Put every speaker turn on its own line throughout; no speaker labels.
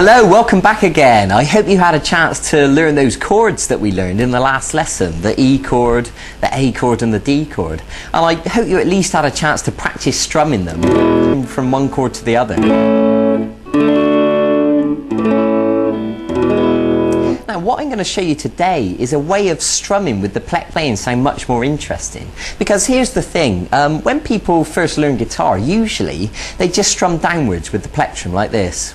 Hello, welcome back again. I hope you had a chance to learn those chords that we learned in the last lesson, the E chord, the A chord and the D chord. And I hope you at least had a chance to practice strumming them from one chord to the other. Now what I'm going to show you today is a way of strumming with the playing sound much more interesting. Because here's the thing, when people first learn guitar, usually they just strum downwards with the plectrum like this.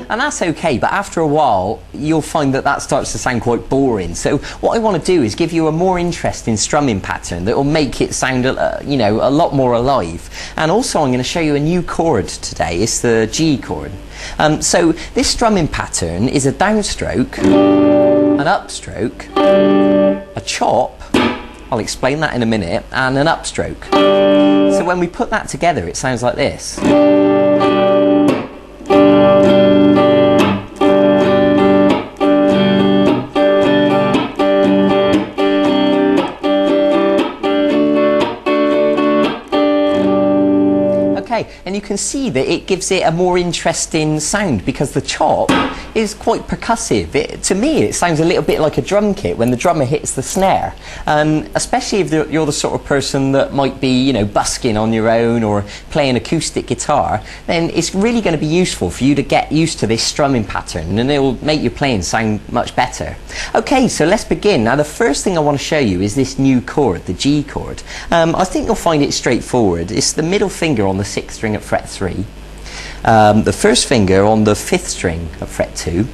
And that's okay, but after a while you'll find that that starts to sound quite boring. So what I want to do is give you a more interesting strumming pattern that will make it sound a lot more alive. And also I'm going to show you a new chord today. It's the G chord. So this strumming pattern is a downstroke, an upstroke, a chop, I'll explain that in a minute, and an upstroke. So when we put that together it sounds like this. And you can see that it gives it a more interesting sound because the chop is quite percussive. To me it sounds a little bit like a drum kit when the drummer hits the snare, especially if you're the sort of person that might be busking on your own or playing acoustic guitar. Then it's really going to be useful for you to get used to this strumming pattern, and it will make your playing sound much better. Okay, so let's begin. Now the first thing I want to show you is this new chord, the G chord. I think you'll find it straightforward. It's the middle finger on the 6th string at fret 3, the first finger on the 5th string at fret 2,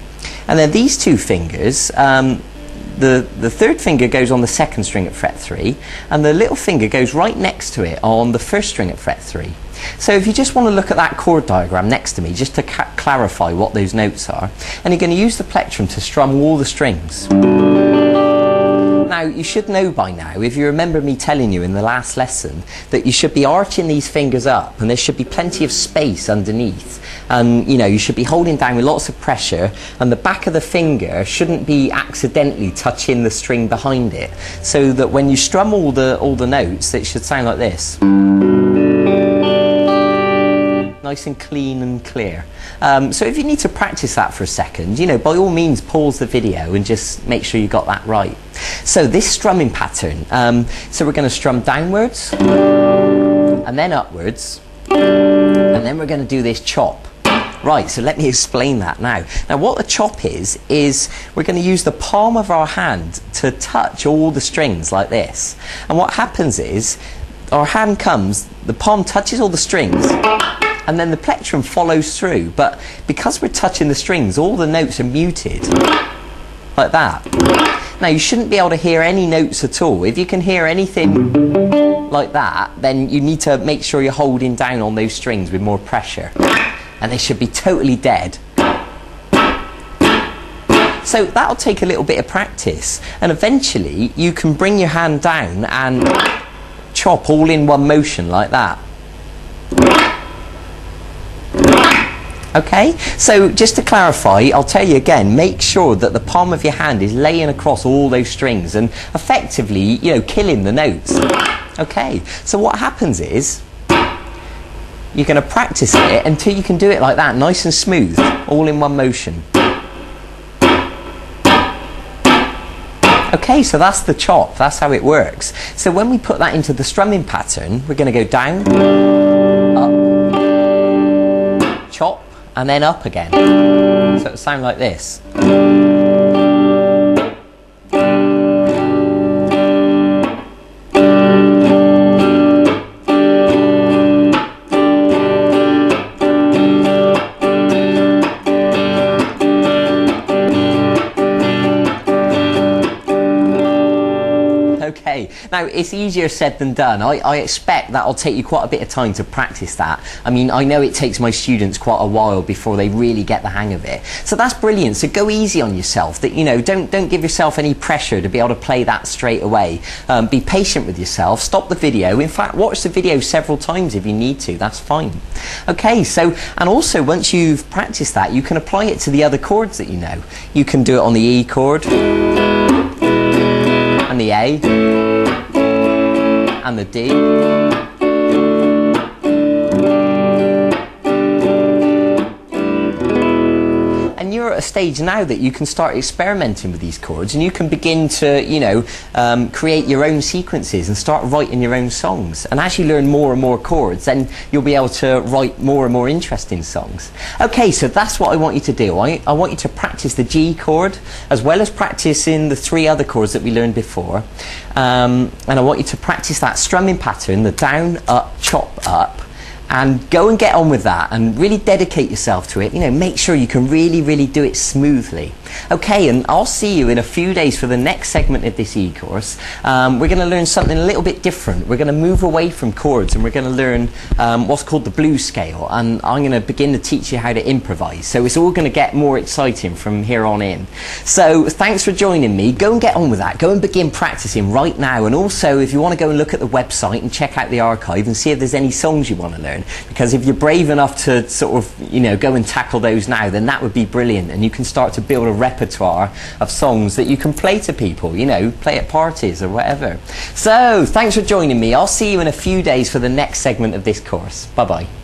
and then these two fingers, the 3rd finger goes on the 2nd string at fret 3, and the little finger goes right next to it on the 1st string at fret 3. So if you just want to look at that chord diagram next to me just to clarify what those notes are, and you're going to use the plectrum to strum all the strings. Now you should know by now, if you remember me telling you in the last lesson, that you should be arching these fingers up and there should be plenty of space underneath, and you should be holding down with lots of pressure, and the back of the finger shouldn't be accidentally touching the string behind it, so that when you strum all the notes it should sound like this. Nice and clean and clear. So if you need to practice that for a second, by all means pause the video and just make sure you got that right. So this strumming pattern, so we're going to strum downwards and then upwards, and then we're going to do this chop. Right, so let me explain that now. Now what the chop is we're going to use the palm of our hand to touch all the strings like this. And what happens is our hand comes, the palm touches all the strings, and then the plectrum follows through, but because we're touching the strings all the notes are muted like that. Now you shouldn't be able to hear any notes at all. If you can hear anything like that, then you need to make sure you're holding down on those strings with more pressure, and they should be totally dead. So that'll take a little bit of practice, and eventually you can bring your hand down and chop all in one motion like that. Okay, so just to clarify, I'll tell you again, make sure that the palm of your hand is laying across all those strings and effectively, killing the notes. Okay, so what happens is you're going to practice it until you can do it like that, nice and smooth, all in one motion. Okay, so that's the chop, that's how it works. So when we put that into the strumming pattern, we're going to go down, up, chop, and then up again. So it'll sound like this. Okay, now it's easier said than done. I expect that'll take you quite a bit of time to practice that. I mean, I know it takes my students quite a while before they really get the hang of it. So that's brilliant. So go easy on yourself. Don't give yourself any pressure to be able to play that straight away. Be patient with yourself. Stop the video. In fact, watch the video several times if you need to. That's fine. Okay, so, and also once you've practiced that, you can apply it to the other chords that you know. You can do it on the E chord. and the A, and the D. And you're at a stage now that you can start experimenting with these chords, and you can begin to, you know, create your own sequences and start writing your own songs. And as you learn more and more chords, then you'll be able to write more and more interesting songs. Okay, so that's what I want you to do. I want you to practice the G chord as well as practicing the 3 other chords that we learned before. And I want you to practice that strumming pattern, the down, up, chop, up. And go and get on with that and really dedicate yourself to it. You know, make sure you can really do it smoothly. Okay, and I'll see you in a few days for the next segment of this e-course. We're going to learn something a little bit different. We're going to move away from chords and we're going to learn what's called the blues scale. And I'm going to begin to teach you how to improvise. So it's all going to get more exciting from here on in. So thanks for joining me. Go and get on with that. Go and begin practicing right now. And also, if you want to go and look at the website and check out the archive and see if there's any songs you want to learn. Because if you're brave enough to sort of, you know, go and tackle those now, then that would be brilliant. And you can start to build a repertoire of songs that you can play to people, you know, play at parties or whatever. So, thanks for joining me. I'll see you in a few days for the next segment of this course. Bye-bye.